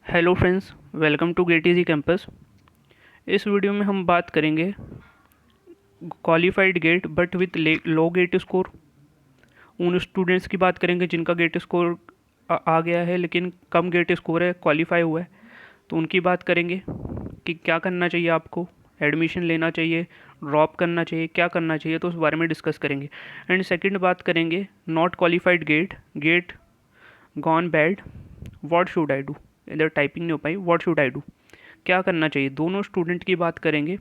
Hello friends, welcome to GATE easy campus. इस video में हम बात करेंगे qualified GATE but with low GATE score. उन स्टूडेंट्स की बात करेंगे जिनका गेट स्कोर आ गया है लेकिन कम गेट स्कोर है, क्वालिफाई हुआ है, तो उनकी बात करेंगे कि क्या करना चाहिए आपको, एडमिशन लेना चाहिए, ड्रॉप करना चाहिए, क्या करना चाहिए, तो उस बारे में डिस्कस करेंगे। एंड सेकंड बात करेंगे not qualified GATE, GATE gone bad, what should I do. इधर टाइपिंग नहीं हो पाई, व्हाट शुड आई डू, क्या करना चाहिए, दोनों स्टूडेंट की बात करेंगे।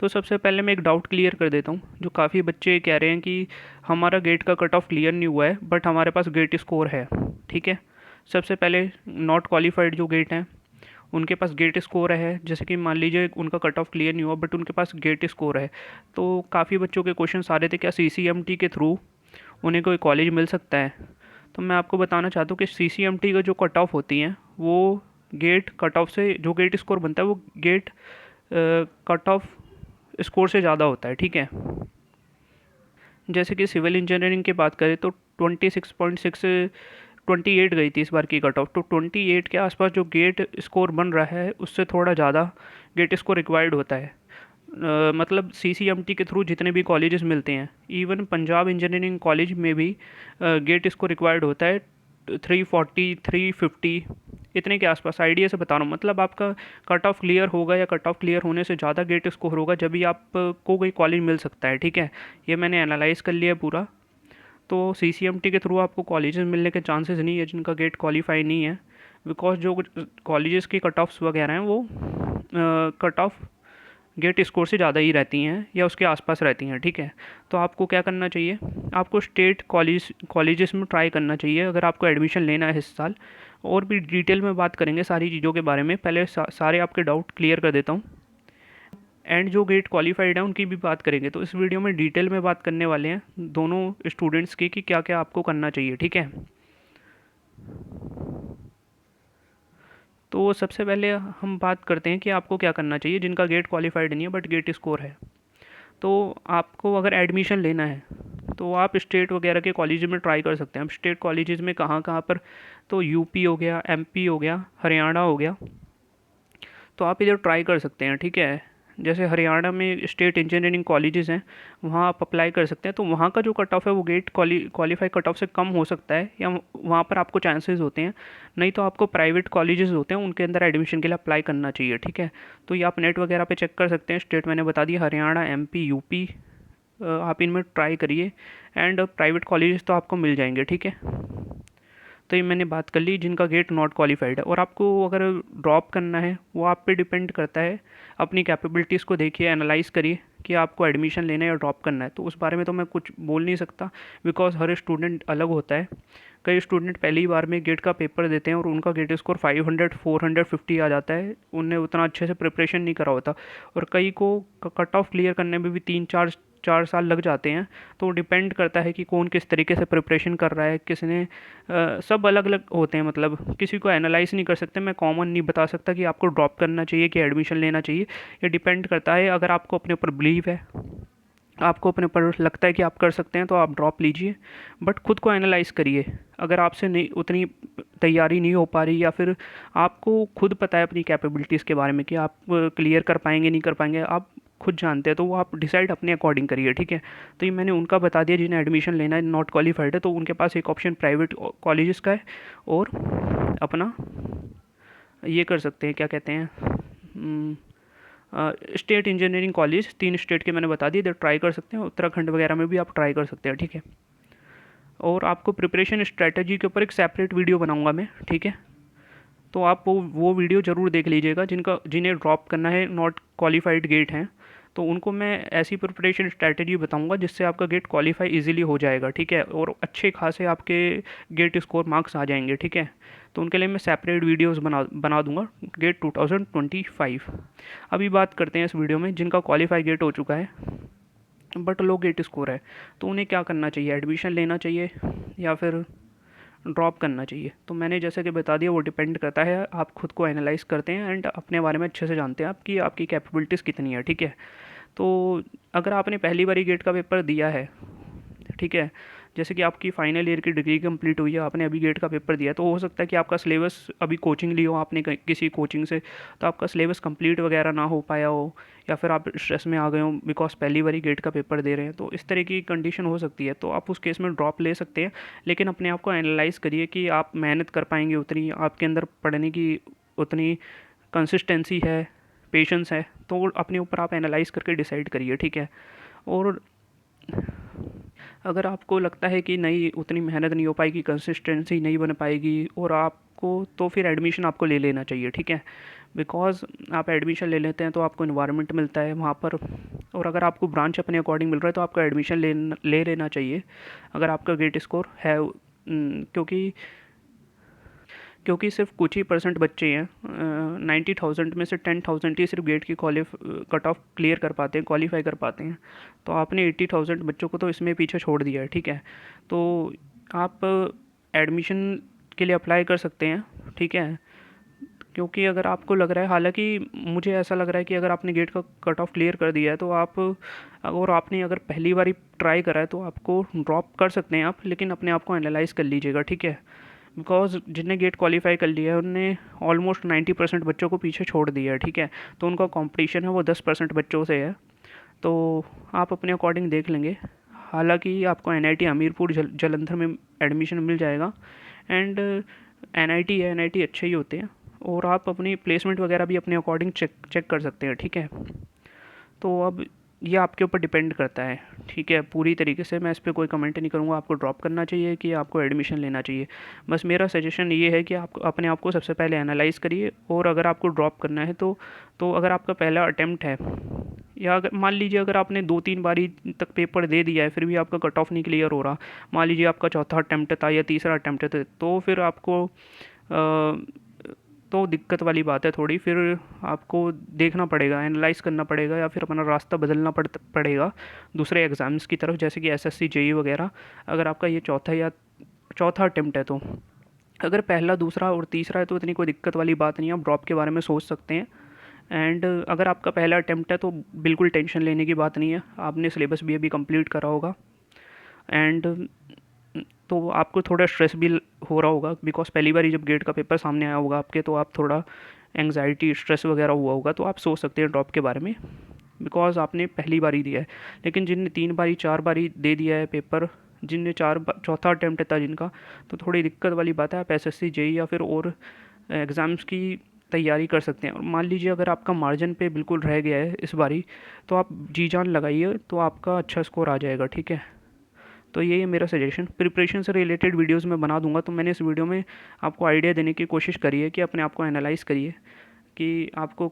तो सबसे पहले मैं एक डाउट क्लियर कर देता हूँ। जो काफ़ी बच्चे कह रहे हैं कि हमारा गेट का कट ऑफ क्लियर नहीं हुआ है बट हमारे पास गेट स्कोर है। ठीक है, सबसे पहले नॉट क्वालिफाइड जो गेट हैं उनके पास गेट स्कोर है। जैसे कि मान लीजिए उनका कट ऑफ क्लियर नहीं हुआ बट उनके पास गेट स्कोर है। तो काफ़ी बच्चों के क्वेश्चन आ रहे थे क्या CCMT के थ्रू उन्हें कोई कॉलेज मिल सकता है। तो मैं आपको बताना चाहता हूँ कि CCMT का जो कट ऑफ होती हैं वो गेट कट ऑफ से, जो गेट स्कोर बनता है वो गेट कट ऑफ स्कोर से ज़्यादा होता है। ठीक है, जैसे कि सिविल इंजीनियरिंग की बात करें तो 26.6 28 गई थी इस बार की कट ऑफ। तो 28 के आसपास जो गेट स्कोर बन रहा है उससे थोड़ा ज़्यादा गेट स्कोर रिक्वायर्ड होता है। मतलब CCMT के थ्रू जितने भी कॉलेजेस मिलते हैं, इवन पंजाब इंजीनियरिंग कॉलेज में भी गेट इसको रिक्वायर्ड होता है 340 350 इतने के आसपास। आइडिया से बता रहा हूँ, मतलब आपका कट ऑफ क्लियर होगा या कट ऑफ क्लियर होने से ज़्यादा गेट स्कोर होगा जब भी आपको कोई कॉलेज मिल सकता है। ठीक है, ये मैंने एनालाइज कर लिया पूरा। तो CCMT के थ्रू आपको कॉलेजेस मिलने के चांसेस नहीं है जिनका गेट क्वालिफाई नहीं है, बिकॉज जो कॉलेजेस की कट ऑफ्स वगैरह हैं वो कट ऑफ गेट स्कोर से ज़्यादा ही रहती हैं या उसके आसपास रहती हैं। ठीक है, तो आपको क्या करना चाहिए, आपको स्टेट कॉलेजेस में ट्राई करना चाहिए अगर आपको एडमिशन लेना है इस साल। और भी डिटेल में बात करेंगे सारी चीज़ों के बारे में, पहले सारे आपके डाउट क्लियर कर देता हूँ। एंड जो गेट क्वालिफाइड है उनकी भी बात करेंगे। तो इस वीडियो में डिटेल में बात करने वाले हैं दोनों स्टूडेंट्स की कि क्या क्या आपको करना चाहिए। ठीक है, तो सबसे पहले हम बात करते हैं कि आपको क्या करना चाहिए जिनका गेट क्वालिफाइड नहीं है बट गेट स्कोर है। तो आपको अगर एडमिशन लेना है तो आप स्टेट वगैरह के कॉलेज में ट्राई कर सकते हैं। अब स्टेट कॉलेजेस में कहाँ कहाँ पर, तो यूपी हो गया, MP हो गया, हरियाणा हो गया, तो आप इधर ट्राई कर सकते हैं। ठीक है, जैसे हरियाणा में स्टेट इंजीनियरिंग कॉलेजेस हैं, वहाँ आप अप्लाई कर सकते हैं। तो वहाँ का जो कट ऑफ है वो गेट क्वालिफाई कट ऑफ से कम हो सकता है या वहाँ पर आपको चांसेस होते हैं। नहीं तो आपको प्राइवेट कॉलेजेस होते हैं उनके अंदर एडमिशन के लिए अप्लाई करना चाहिए। ठीक है, तो ये आप नेट वगैरह पे चेक कर सकते हैं। स्टेट मैंने बता दिया, हरियाणा, MP, यूपी, आप इनमें ट्राई करिए एंड प्राइवेट कॉलेजेस तो आपको मिल जाएंगे। ठीक है, तो ये मैंने बात कर ली जिनका गेट नॉट क्वालिफाइड है। और आपको अगर ड्रॉप करना है वो आप पे डिपेंड करता है, अपनी कैपेबिलिटीज़ को देखिए, एनालाइज करिए कि आपको एडमिशन लेना है या ड्रॉप करना है। तो उस बारे में तो मैं कुछ बोल नहीं सकता बिकॉज हर स्टूडेंट अलग होता है। कई स्टूडेंट पहली बार में गेट का पेपर देते हैं और उनका गेट स्कोर 500 450 आ जाता है, उनने उतना अच्छे से प्रिपरेशन नहीं करा होता। और कई को कट ऑफ क्लियर करने में भी 3 4 साल लग जाते हैं। तो डिपेंड करता है कि कौन किस तरीके से प्रिपरेशन कर रहा है, किसने सब अलग अलग होते हैं, मतलब किसी को एनालाइज नहीं कर सकते। मैं कॉमन नहीं बता सकता कि आपको ड्रॉप करना चाहिए कि एडमिशन लेना चाहिए। ये डिपेंड करता है, अगर आपको अपने ऊपर बिलीव है, आपको अपने ऊपर लगता है कि आप कर सकते हैं तो आप ड्रॉप लीजिए, बट खुद को एनालाइज करिए। अगर आपसे नहीं उतनी तैयारी नहीं हो पा रही या फिर आपको खुद पता है अपनी कैपेबिलिटीज़ के बारे में कि आप क्लियर कर पाएंगे नहीं कर पाएंगे, आप खुद जानते हैं, तो वो आप डिसाइड अपने अकॉर्डिंग करिए। ठीक है, तो ये मैंने उनका बता दिया जिन्हें एडमिशन लेना है, नॉट क्वालिफाइड है, तो उनके पास एक ऑप्शन प्राइवेट कॉलेजेस का है और अपना ये कर सकते हैं, क्या कहते हैं, स्टेट इंजीनियरिंग कॉलेज। 3 स्टेट के मैंने बता दिए, इधर ट्राई कर सकते हैं। उत्तराखंड वगैरह में भी आप ट्राई कर सकते हैं। ठीक है, और आपको प्रिपरेशन स्ट्रैटेजी के ऊपर एक सेपरेट वीडियो बनाऊंगा मैं। ठीक है, तो आप वो वीडियो ज़रूर देख लीजिएगा। जिन्हें ड्रॉप करना है, नॉट क्वालिफाइड गेट हैं, तो उनको मैं ऐसी प्रिपरेशन स्ट्रैटेजी बताऊंगा जिससे आपका गेट क्वालिफाई इजीली हो जाएगा। ठीक है, और अच्छे खासे आपके गेट स्कोर मार्क्स आ जाएंगे। ठीक है, तो उनके लिए मैं सेपरेट वीडियोस बना दूंगा गेट 2025। अभी बात करते हैं इस वीडियो में जिनका क्वालिफाई गेट हो चुका है बट लो गेट स्कोर है, तो उन्हें क्या करना चाहिए, एडमिशन लेना चाहिए या फिर ड्रॉप करना चाहिए। तो मैंने जैसे कि बता दिया, वो डिपेंड करता है, आप खुद को एनालाइज करते हैं एंड अपने बारे में अच्छे से जानते हैं आपकी आपकी कैपेबिलिटीज़ कितनी है। ठीक है, तो अगर आपने पहली बारी गेट का पेपर दिया है, ठीक है, जैसे कि आपकी फाइनल ईयर की डिग्री कंप्लीट हुई है, आपने अभी गेट का पेपर दिया, तो हो सकता है कि आपका सिलेबस अभी कोचिंग ली हो आपने किसी कोचिंग से, तो आपका सिलेबस कंप्लीट वगैरह ना हो पाया हो, या फिर आप स्ट्रेस में आ गए हो बिकॉज पहली बारी गेट का पेपर दे रहे हैं, तो इस तरह की कंडीशन हो सकती है। तो आप उस केस में ड्रॉप ले सकते हैं, लेकिन अपने आप को एनालाइज करिए कि आप मेहनत कर पाएंगे उतनी, आपके अंदर पढ़ने की उतनी कंसिस्टेंसी है, पेशेंस है, तो अपने ऊपर आप एनालाइज करके डिसाइड करिए, ठीक है। और अगर आपको लगता है कि नहीं उतनी मेहनत नहीं हो पाएगी, कंसिस्टेंसी नहीं बन पाएगी और आपको, तो फिर एडमिशन आपको ले लेना चाहिए, ठीक है। बिकॉज़ आप एडमिशन ले लेते हैं तो आपको इन्वायरमेंट मिलता है वहाँ पर, और अगर आपको ब्रांच अपने अकॉर्डिंग मिल रहा है तो आपको एडमिशन ले लेना चाहिए अगर आपका गेट स्कोर है। क्योंकि क्योंकि सिर्फ कुछ ही परसेंट बच्चे हैं, 90,000 में से 10,000 ही सिर्फ गेट की कट ऑफ क्लियर कर पाते हैं, क्वालिफाई कर पाते हैं। तो आपने 80,000 बच्चों को तो इसमें पीछे छोड़ दिया है, ठीक है। तो आप एडमिशन के लिए अप्लाई कर सकते हैं, ठीक है। क्योंकि अगर आपको लग रहा है, हालांकि मुझे ऐसा लग रहा है कि अगर आपने गेट का कट ऑफ क्लियर कर दिया है तो आप, और आपने अगर पहली बार ट्राई करा है तो आपको ड्रॉप कर सकते हैं आप, लेकिन अपने आप को एनालाइज कर लीजिएगा, ठीक है। बिकॉज जिनने गेट क्वालिफाई कर लिया है उनने ऑलमोस्ट 90% बच्चों को पीछे छोड़ दिया है, ठीक है। तो उनका कंपटीशन है वो 10% बच्चों से है, तो आप अपने अकॉर्डिंग देख लेंगे। हालांकि आपको NIT हमीरपुर जालंधर में एडमिशन मिल जाएगा, एंड NIT अच्छे ही होते हैं, और आप अपनी प्लेसमेंट वगैरह भी अपने अकॉर्डिंग चेक कर सकते हैं, ठीक है। तो अब ये आपके ऊपर डिपेंड करता है, ठीक है। पूरी तरीके से मैं इस पर कोई कमेंट नहीं करूँगा, आपको ड्रॉप करना चाहिए कि आपको एडमिशन लेना चाहिए। बस मेरा सजेशन ये है कि आप अपने आप को सबसे पहले एनालाइज करिए, और अगर आपको ड्रॉप करना है तो अगर आपका पहला अटेम्प्ट है, या अगर मान लीजिए अगर आपने 2-3 बारी तक पेपर दे दिया है फिर भी आपका कट ऑफ नहीं क्लियर हो रहा, मान लीजिए आपका चौथा अटेम्प्ट था या तीसरा अटेम्प्ट था, तो फिर आपको तो दिक्कत वाली बात है थोड़ी। फिर आपको देखना पड़ेगा, एनालाइज करना पड़ेगा, या फिर अपना रास्ता बदलना पड़ेगा दूसरे एग्ज़ाम्स की तरफ, जैसे कि SSC JEE वगैरह। अगर आपका ये चौथा अटेम्प्ट है, तो अगर पहला, दूसरा और तीसरा है तो इतनी कोई दिक्कत वाली बात नहीं है, आप ड्रॉप के बारे में सोच सकते हैं। एंड अगर आपका पहला अटेम्प्ट है तो बिल्कुल टेंशन लेने की बात नहीं है, आपने सिलेबस भी अभी कंप्लीट करा होगा, एंड तो आपको थोड़ा स्ट्रेस भी हो रहा होगा बिकॉज पहली बार जब गेट का पेपर सामने आया होगा आपके, तो आप थोड़ा एंग्जाइटी, स्ट्रेस वगैरह हुआ होगा, तो आप सोच सकते हैं ड्रॉप के बारे में, बिकॉज आपने पहली बार ही दिया है। लेकिन जिनने 3 बारी 4 बारी दे दिया है पेपर, जिनने चौथा अटैम्प्ट था जिनका, तो थोड़ी दिक्कत वाली बात है। आप SSC JEE या फिर और एग्ज़ाम्स की तैयारी कर सकते हैं। और मान लीजिए अगर आपका मार्जिन पे बिल्कुल रह गया है इस बारी, तो आप जी जान लगाइए, तो आपका अच्छा स्कोर आ जाएगा, ठीक है। तो ये है मेरा सजेशन। प्रिपरेशन से रिलेटेड वीडियोस मैं बना दूंगा, तो मैंने इस वीडियो में आपको आइडिया देने की कोशिश करी है कि अपने आप को एनालाइज़ करिए कि आपको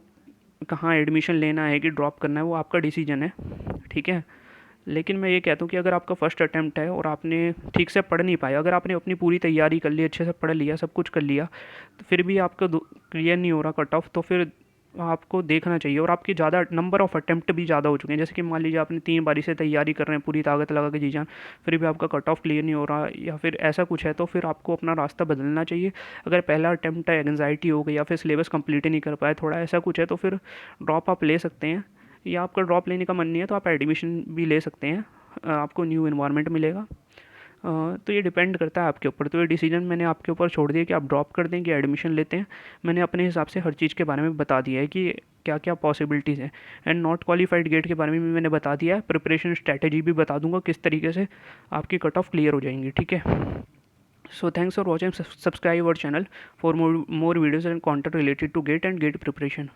कहाँ एडमिशन लेना है कि ड्रॉप करना है, वो आपका डिसीजन है, ठीक है। लेकिन मैं ये कहता हूँ कि अगर आपका फर्स्ट अटैम्प्ट है और आपने ठीक से पढ़ नहीं पाया, अगर आपने अपनी पूरी तैयारी कर ली, अच्छे से पढ़ लिया, सब कुछ कर लिया, तो फिर भी आपका क्लियर नहीं हो रहा कट ऑफ, तो फिर आपको देखना चाहिए। और आपकी ज़्यादा नंबर ऑफ़ अटैम्प्ट भी ज़्यादा हो चुके हैं, जैसे कि मान लीजिए आपने 3 बारी से तैयारी कर रहे हैं पूरी ताकत लगा के जी जान, फिर भी आपका कट ऑफ क्लियर नहीं हो रहा, या फिर ऐसा कुछ है, तो फिर आपको अपना रास्ता बदलना चाहिए। अगर पहला अटैम्प्ट है, एंग्जाइटी हो गई, या फिर सिलेबस कंप्लीट ही नहीं कर पाए, थोड़ा ऐसा कुछ है, तो फिर ड्रॉप आप ले सकते हैं। या आपका ड्रॉप लेने का मन नहीं है तो आप एडमिशन भी ले सकते हैं, आपको न्यू इन्वायरमेंट मिलेगा। तो ये डिपेंड करता है आपके ऊपर। तो ये डिसीजन मैंने आपके ऊपर छोड़ दिया कि आप ड्रॉप कर दें कि एडमिशन लेते हैं। मैंने अपने हिसाब से हर चीज़ के बारे में बता दिया है कि क्या क्या पॉसिबिलिटीज़ हैं, एंड नॉट क्वालिफाइड गेट के बारे में भी मैंने बता दिया है। प्रिपरेशन स्ट्रैटेजी भी बता दूंगा किस तरीके से आपकी कट ऑफ क्लियर हो जाएंगी, ठीक है। So thanks for watching, subscribe our channel for more videos and content related to GATE and GATE preparation.